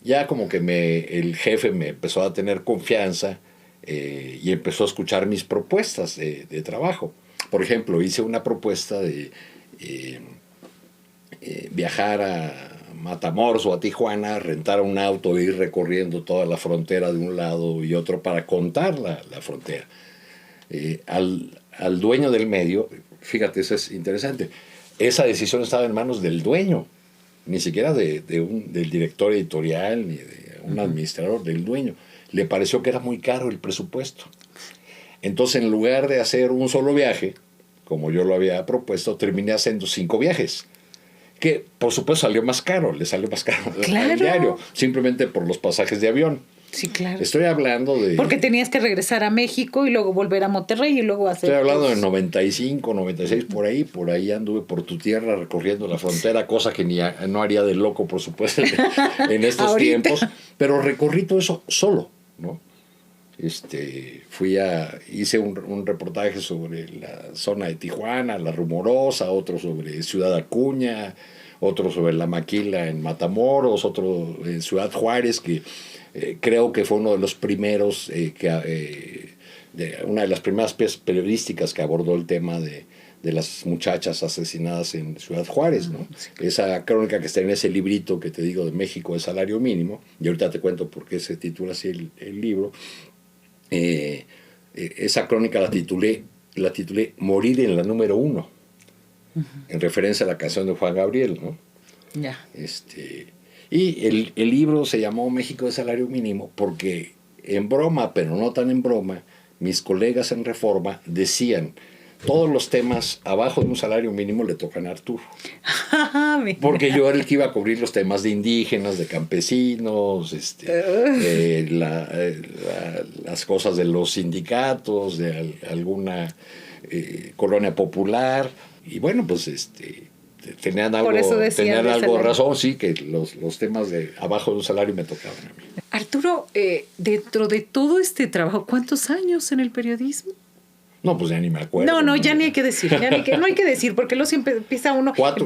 ya como que el jefe me empezó a tener confianza y empezó a escuchar mis propuestas de trabajo. Por ejemplo, hice una propuesta de viajar a Matamoros o a Tijuana, rentar un auto e ir recorriendo toda la frontera de un lado y otro para contar la frontera. Al dueño del medio, fíjate, eso es interesante, esa decisión estaba en manos del dueño, ni siquiera del director editorial ni de un administrador, del dueño. le pareció que era muy caro el presupuesto. Entonces, en lugar de hacer un solo viaje, como yo lo había propuesto, terminé haciendo 5 viajes. Que, por supuesto, salió más caro, le salió más caro al diario, simplemente por los pasajes de avión. Sí, claro. Estoy hablando de... Porque tenías que regresar a México y luego volver a Monterrey y luego hacer... Estoy hablando de 95, 96, por ahí anduve por tu tierra recorriendo la frontera, cosa que no haría de loco, por supuesto, en estos tiempos, pero recorrí todo eso solo, ¿no? Hice un reportaje sobre la zona de Tijuana, La Rumorosa, otro sobre Ciudad Acuña, otro sobre La Maquila en Matamoros, otro en Ciudad Juárez, que creo que fue uno de los primeros, una de las primeras piezas periodísticas que abordó el tema de las muchachas asesinadas en Ciudad Juárez, ¿no? Sí. Esa crónica que está en ese librito que te digo de México de salario mínimo, y ahorita te cuento por qué se titula así el libro. Esa crónica la titulé Morir en la número 1, en referencia a la canción de Juan Gabriel, ¿no? Yeah. Y el libro se llamó México de salario mínimo porque, en broma, pero no tan en broma, mis colegas en Reforma decían: todos los temas abajo de un salario mínimo le tocan a Arturo. Porque yo era el que iba a cubrir los temas de indígenas, de campesinos, las cosas de los sindicatos, de alguna colonia popular. Y bueno, pues tenían algo razón, sí, que los temas de abajo de un salario me tocaban a mí. Arturo, dentro de todo este trabajo, ¿cuántos años en el periodismo? No, pues ya ni me acuerdo. No, ya ni hay que decir, no hay que decir, porque luego siempre empieza uno... Cuatro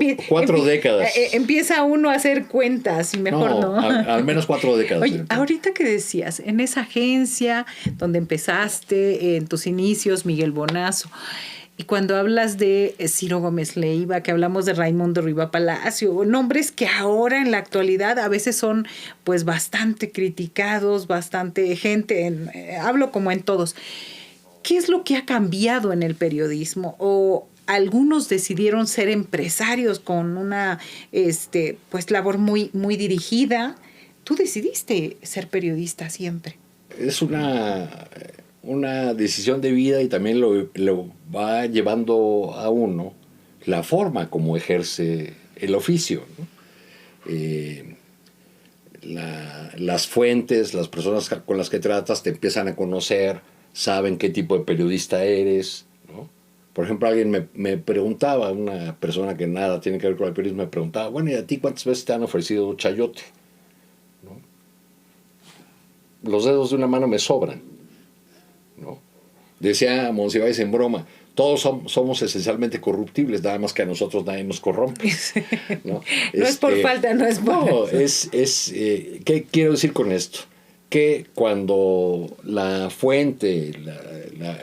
décadas. Empieza uno a hacer cuentas y mejor no. Al menos 4 décadas. Oye, ahorita que decías, en esa agencia donde empezaste, en tus inicios, Miguel Bonazo, y cuando hablas de Ciro Gómez Leiva, que hablamos de Raimundo Riva Palacio, nombres que ahora en la actualidad a veces son pues bastante criticados, bastante gente, hablo como en todos. ¿Qué es lo que ha cambiado en el periodismo? ¿O algunos decidieron ser empresarios con una pues labor muy, muy dirigida? Tú decidiste ser periodista siempre. Es una decisión de vida y también lo va llevando a uno la forma como ejerce el oficio, ¿no? Las fuentes, las personas con las que tratas te empiezan a conocer, saben qué tipo de periodista eres, ¿no? Por ejemplo, alguien me preguntaba, una persona que nada tiene que ver con el periodismo, me preguntaba: bueno, ¿y a ti cuántas veces te han ofrecido chayote? ¿No? Los dedos de una mano me sobran, ¿no? Decía Monsiváis en broma: todos somos esencialmente corruptibles, nada más que a nosotros nadie nos corrompe, ¿no? No es por falta, no es por... No, ¿qué quiero decir con esto? Que cuando la fuente,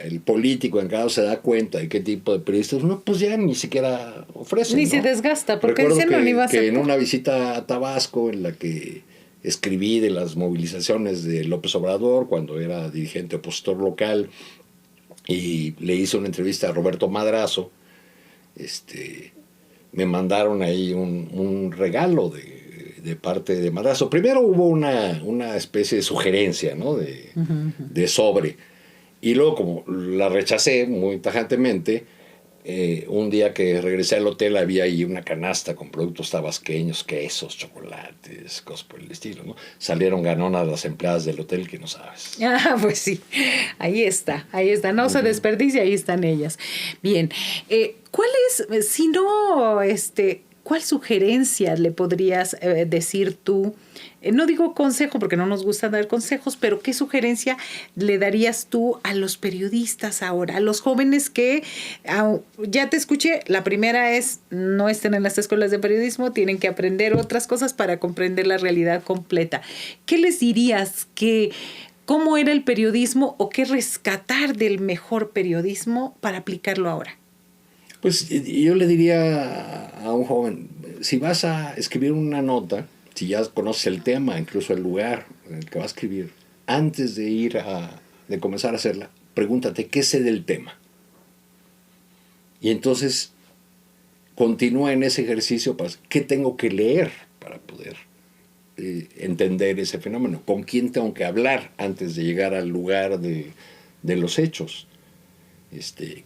el político encargado se da cuenta de qué tipo de periodistas, no, pues ya ni siquiera ofrecen. Ni ¿no? se desgasta, porque recuerdo dicen no ni va a ser. Que en una visita a Tabasco, en la que escribí de las movilizaciones de López Obrador, cuando era dirigente opositor local, y le hice una entrevista a Roberto Madrazo, me mandaron ahí un regalo de parte de Madrazo. Primero hubo una especie de sugerencia, ¿no? de sobre. Y luego, como la rechacé muy tajantemente, un día que regresé al hotel había ahí una canasta con productos tabasqueños, quesos, chocolates, cosas por el estilo, ¿no? Salieron ganonas las empleadas del hotel que no sabes. Ah, pues sí, ahí está. No se desperdicia, ahí están ellas. Bien, ¿cuál es, si no, cuál sugerencia le podrías decir tú? No digo consejo porque no nos gusta dar consejos, pero ¿qué sugerencia le darías tú a los periodistas ahora? A los jóvenes que, ya te escuché, la primera es: no estén en las escuelas de periodismo, tienen que aprender otras cosas para comprender la realidad completa. ¿Qué les dirías? ¿Cómo era el periodismo o qué rescatar del mejor periodismo para aplicarlo ahora? Pues yo le diría a un joven: si vas a escribir una nota, si ya conoces el tema, incluso el lugar en el que vas a escribir, antes de comenzar a hacerla, pregúntate: ¿qué sé del tema? Y entonces continúa en ese ejercicio para: ¿qué tengo que leer para poder entender ese fenómeno. ¿Con quién tengo que hablar antes de llegar al lugar de los hechos?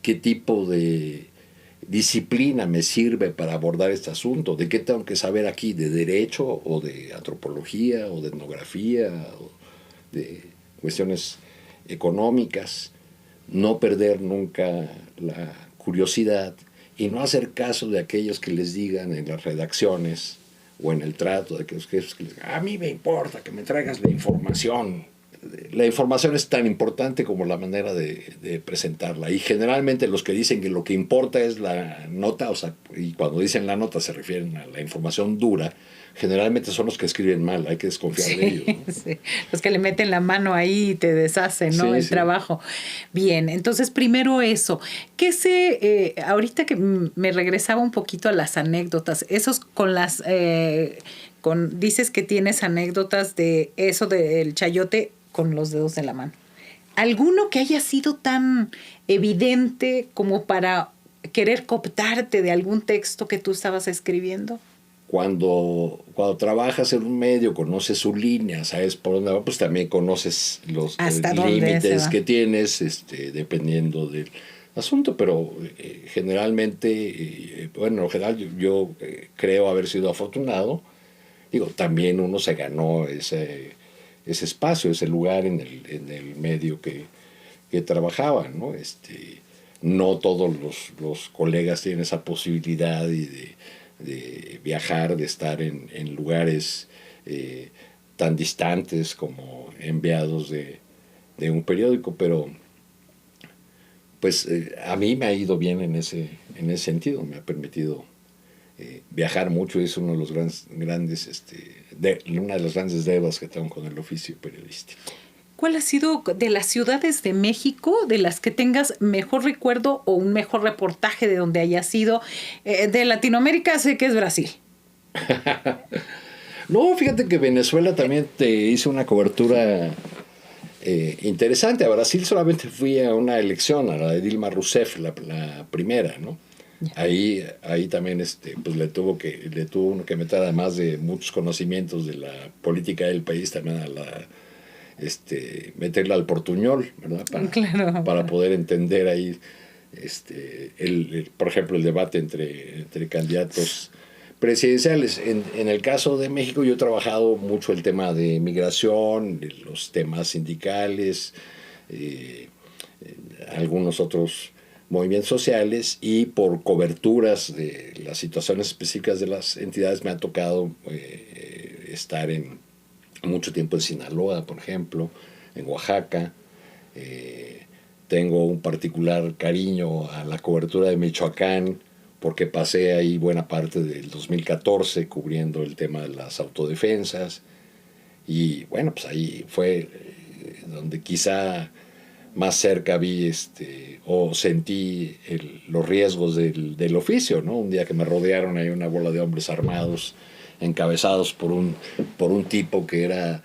¿Qué tipo de disciplina me sirve para abordar este asunto? ¿De qué tengo que saber aquí? ¿De derecho o de antropología o de etnografía o de cuestiones económicas? No perder nunca la curiosidad y no hacer caso de aquellos que les digan en las redacciones o en el trato de aquellos que les digan, a mí me importa que me traigas la información. La información es tan importante como la manera de presentarla. Y generalmente los que dicen que lo que importa es la nota, o sea, y cuando dicen la nota se refieren a la información dura, generalmente son los que escriben mal, hay que desconfiar de ellos, ¿no? Sí. Los que le meten la mano ahí y te deshacen, ¿no? El trabajo. Bien, entonces primero eso. Ahorita que me regresaba un poquito a las anécdotas, esos con las, dices que tienes anécdotas de eso del chayote con los dedos de la mano. ¿Alguno que haya sido tan evidente como para querer cooptarte de algún texto que tú estabas escribiendo? Cuando trabajas en un medio, conoces su línea, sabes por dónde va, pues también conoces los límites que tienes, dependiendo del asunto, pero generalmente, bueno, en general yo creo haber sido afortunado. Digo, también uno se ganó ese espacio, ese lugar en el medio que trabajaba, ¿no? No todos los colegas tienen esa posibilidad de viajar, de estar en lugares tan distantes como enviados de un periódico, pero pues a mí me ha ido bien en ese sentido, me ha permitido viajar mucho. Es uno de los grandes una de las grandes deudas que tengo con el oficio periodístico. ¿Cuál ha sido de las ciudades de México de las que tengas mejor recuerdo o un mejor reportaje de donde haya sido? De Latinoamérica sé que es Brasil. No, fíjate que Venezuela también te hizo una cobertura interesante. A Brasil solamente fui a una elección, a la de Dilma Rousseff, la primera, ¿no? Ahí también pues le tuvo uno que meter, además de muchos conocimientos de la política del país, también meterla al portuñol, ¿verdad? Para poder entender ahí por ejemplo, el debate entre candidatos presidenciales. En el caso de México yo he trabajado mucho el tema de migración, los temas sindicales, algunos otros movimientos sociales, y por coberturas de las situaciones específicas de las entidades me ha tocado estar mucho tiempo en Sinaloa, por ejemplo, en Oaxaca. Tengo un particular cariño a la cobertura de Michoacán, porque pasé ahí buena parte del 2014 cubriendo el tema de las autodefensas. Y bueno, pues ahí fue donde quizá más cerca vi o sentí los riesgos del oficio, ¿no? Un día que me rodearon ahí una bola de hombres armados, encabezados por un tipo que era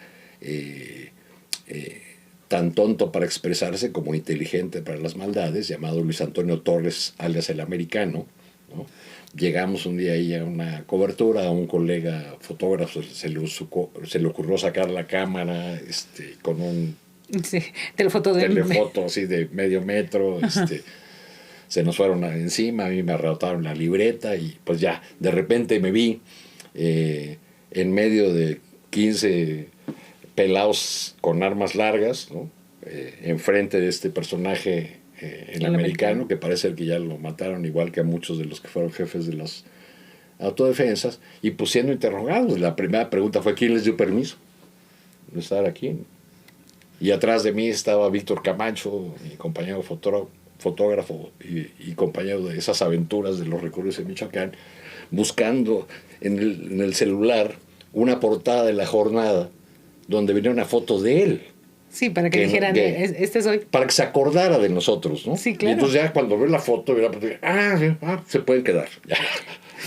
tan tonto para expresarse como inteligente para las maldades, llamado Luis Antonio Torres, alias el Americano, ¿no? Llegamos un día ahí a una cobertura, a un colega fotógrafo se le ocurrió sacar la cámara con un telefoto así de medio metro. Se nos fueron encima, a mí me arrebataron la libreta y pues ya, de repente me vi en medio de 15 pelados con armas largas, ¿no? Enfrente de este personaje, el americano, que parece que ya lo mataron, igual que a muchos de los que fueron jefes de las autodefensas, y pues siendo interrogados. La primera pregunta fue: ¿quién les dio permiso de estar aquí? Y atrás de mí estaba Víctor Camacho, mi compañero fotógrafo y compañero de esas aventuras de los recorridos en Michoacán, buscando en el celular una portada de La Jornada donde venía una foto de él. Sí, para que dijeran, este soy. Para que se acordara de nosotros, ¿no? Sí, claro. Y entonces ya cuando ve la foto, se pueden quedar,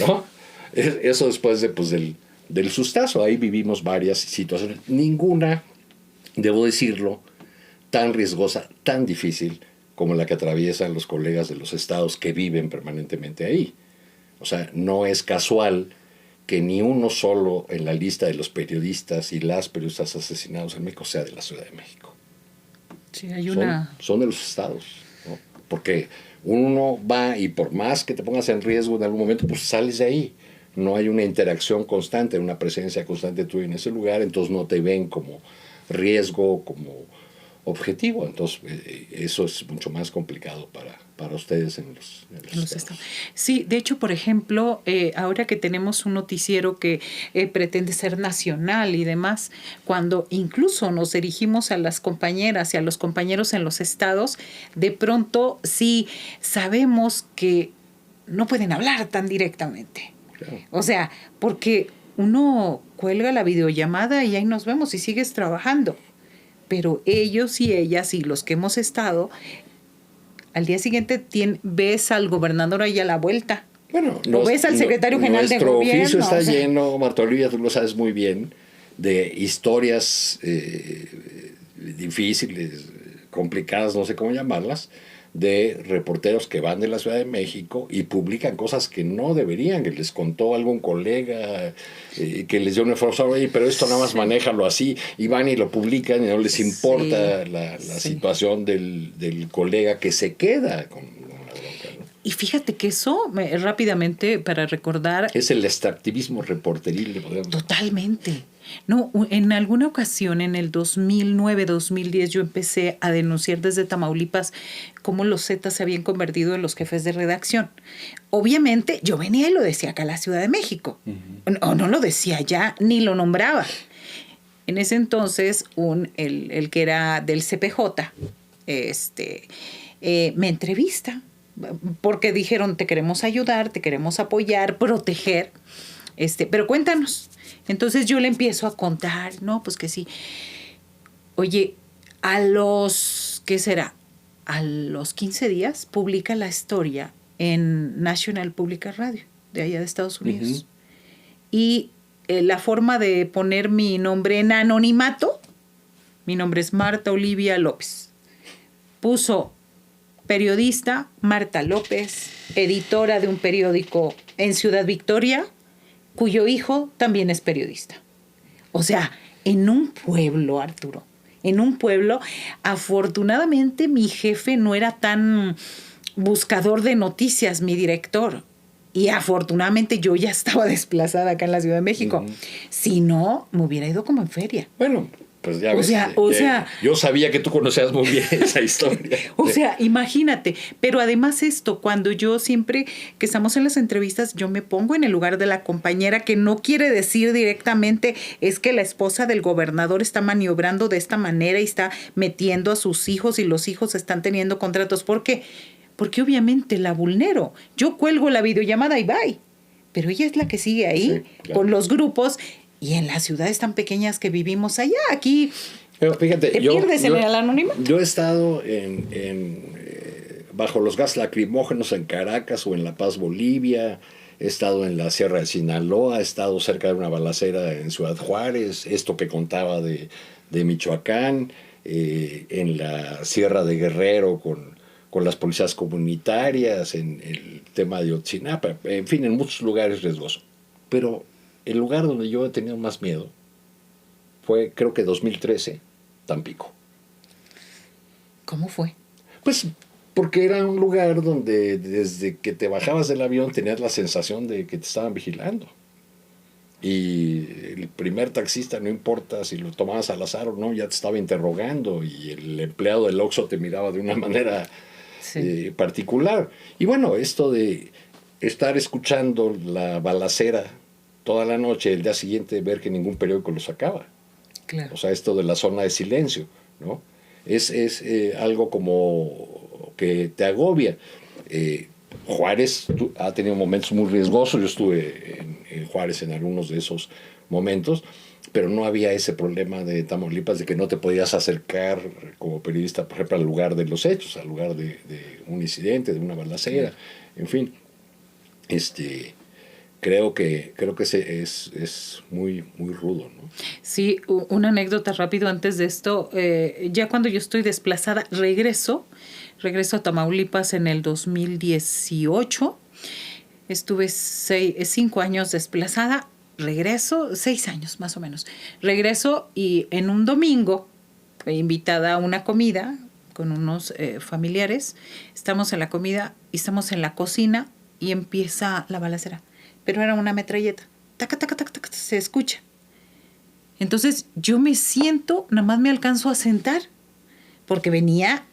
¿no? Eso después del sustazo. Ahí vivimos varias situaciones. Ninguna, debo decirlo, tan riesgosa, tan difícil como la que atraviesan los colegas de los estados que viven permanentemente ahí. O sea, no es casual que ni uno solo en la lista de los periodistas y las periodistas asesinados en México sea de la Ciudad de México. Sí, hay una... Son de los estados, ¿no? Porque uno va y por más que te pongas en riesgo en algún momento, pues sales de ahí. No hay una interacción constante, una presencia constante tuya en ese lugar, entonces no te ven como riesgo, como objetivo. Entonces eso es mucho más complicado para ustedes en los estados. Sí, de hecho, por ejemplo, ahora que tenemos un noticiero que pretende ser nacional y demás, cuando incluso nos dirigimos a las compañeras y a los compañeros en los estados, de pronto sí sabemos que no pueden hablar tan directamente. Claro. O sea, porque uno cuelga la videollamada y ahí nos vemos y sigues trabajando. Pero ellos y ellas y los que hemos estado, al día siguiente ves al gobernador ahí a la vuelta. Bueno, o ves al secretario general de gobierno. Nuestro oficio está lleno, Marta Olivia, tú lo sabes muy bien, de historias difíciles, complicadas, no sé cómo llamarlas, de reporteros que van de la Ciudad de México y publican cosas que no deberían, que les contó algún colega, que les dio una información, oye, pero esto nada más manéjalo así, y van y lo publican y no les importa la situación del colega que se queda con la bronca, ¿no? Y fíjate que eso, rápidamente, para recordar... Es el extractivismo reporteril. Totalmente. No, en alguna ocasión, en el 2009-2010, yo empecé a denunciar desde Tamaulipas cómo los Zetas se habían convertido en los jefes de redacción. Obviamente, yo venía y lo decía acá a la Ciudad de México. O no lo decía allá, ni lo nombraba. En ese entonces, el que era del CPJ, me entrevista, porque dijeron, te queremos ayudar, te queremos apoyar, proteger, pero cuéntanos. Entonces yo le empiezo a contar, no, pues que sí. Oye, ¿qué será? A los 15 días publica la historia en National Public Radio, de allá de Estados Unidos. Y la forma de poner mi nombre en anonimato, mi nombre es Marta Olivia López. Puso periodista Marta López, editora de un periódico en Ciudad Victoria, cuyo hijo también es periodista. O sea, en un pueblo, Arturo, en un pueblo, afortunadamente mi jefe no era tan buscador de noticias, mi director. Y afortunadamente yo ya estaba desplazada acá en la Ciudad de México. Si no, me hubiera ido como en feria. Bueno, pues ya ves, yo sabía que tú conocías muy bien esa historia. O sea, imagínate. Pero además esto, cuando yo siempre que estamos en las entrevistas, yo me pongo en el lugar de la compañera, que no quiere decir directamente es que la esposa del gobernador está maniobrando de esta manera y está metiendo a sus hijos y los hijos están teniendo contratos. ¿Por qué? Porque obviamente la vulnero. Yo cuelgo la videollamada y bye. Pero ella es la que sigue ahí, con los grupos. Y en las ciudades tan pequeñas que vivimos allá, aquí pero fíjate, te pierdes en el anonimato. Yo he estado bajo los gases lacrimógenos en Caracas o en La Paz, Bolivia. He estado en la Sierra de Sinaloa, he estado cerca de una balacera en Ciudad Juárez, esto que contaba de Michoacán, en la Sierra de Guerrero con las policías comunitarias, en el tema de Otzinapa, en fin, en muchos lugares riesgosos. Pero el lugar donde yo he tenido más miedo fue, creo que 2013, Tampico. ¿Cómo fue? Pues porque era un lugar donde desde que te bajabas del avión tenías la sensación de que te estaban vigilando. Y el primer taxista, no importa si lo tomabas al azar o no, ya te estaba interrogando, y el empleado del Oxxo te miraba de una manera particular. Y bueno, esto de estar escuchando la balacera toda la noche, el día siguiente ver que ningún periódico lo sacaba. Claro. O sea, esto de la zona de silencio, ¿no? Es algo como que te agobia. Juárez ha tenido momentos muy riesgosos. Yo estuve en Juárez en algunos de esos momentos, pero no había ese problema de Tamaulipas de que no te podías acercar como periodista, por ejemplo, al lugar de los hechos, al lugar de un incidente, de una balacera, en fin. Creo que es muy, muy rudo, ¿no? Sí, una anécdota rápido antes de esto. Ya cuando yo estoy desplazada, regreso a Tamaulipas en el 2018. Estuve 5 años desplazada. regreso, 6 años más o menos. Regreso y en un domingo, invitada a una comida con unos familiares, estamos en la comida y estamos en la cocina y empieza la balacera. Pero era una metralleta. Taca, taca, taca, taca, se escucha. Entonces yo me siento, nada más me alcanzo a sentar, porque venía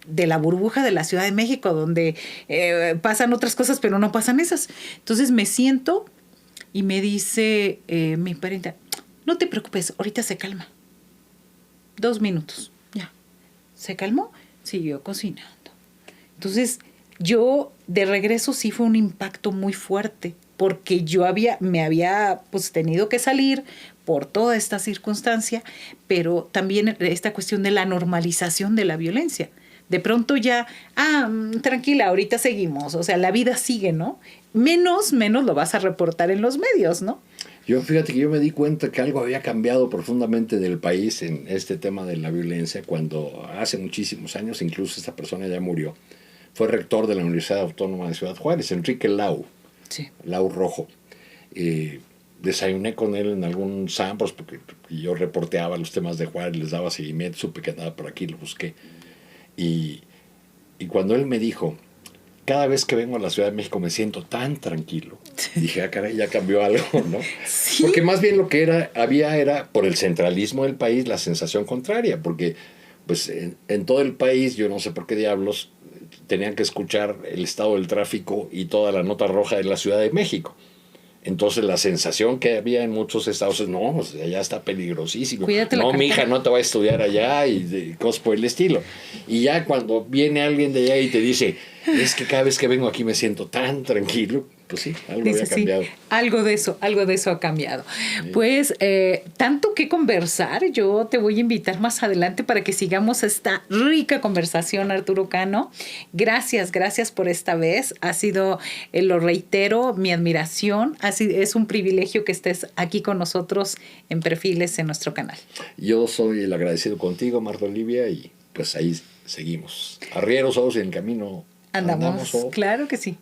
de la burbuja de la Ciudad de México, donde pasan otras cosas, pero no pasan esas. Entonces me siento y me dice mi parienta, no te preocupes, ahorita se calma. 2 minutos, ya. ¿Se calmó? Siguió cocinando. Entonces, yo de regreso sí fue un impacto muy fuerte, porque yo me había pues tenido que salir por toda esta circunstancia, pero también esta cuestión de la normalización de la violencia. De pronto ya, tranquila, ahorita seguimos, o sea, la vida sigue, ¿no? Menos lo vas a reportar en los medios, ¿no? Fíjate que yo me di cuenta que algo había cambiado profundamente del país en este tema de la violencia cuando hace muchísimos años, incluso esta persona ya murió, fue rector de la Universidad Autónoma de Ciudad Juárez, Enrique Lau, sí. Lau Rojo. Desayuné con él en algún Sambros porque yo reporteaba los temas de Juárez, les daba seguimiento, supe que andaba por aquí, lo busqué. Y cuando él me dijo, cada vez que vengo a la Ciudad de México me siento tan tranquilo, dije, caray, ya cambió algo, ¿no? ¿Sí? Porque más bien lo que había era, por el centralismo del país, la sensación contraria, porque pues en todo el país, yo no sé por qué diablos, tenían que escuchar el estado del tráfico y toda la nota roja de la Ciudad de México. Entonces la sensación que había en muchos estados es, no, pues allá está peligrosísimo. Cuídate no, mi hija no te va a estudiar allá y cosas por el estilo. Y ya cuando viene alguien de allá y te dice, es que cada vez que vengo aquí me siento tan tranquilo, pues sí, algo había cambiado. Sí, algo de eso ha cambiado. Sí. Pues tanto que conversar, yo te voy a invitar más adelante para que sigamos esta rica conversación, Arturo Cano. Gracias por esta vez. Ha sido, lo reitero, mi admiración. Es un privilegio que estés aquí con nosotros en Perfiles en nuestro canal. Yo soy el agradecido contigo, Marta Olivia, y pues ahí seguimos. Arrieros ojos y en camino andamos. Claro que sí.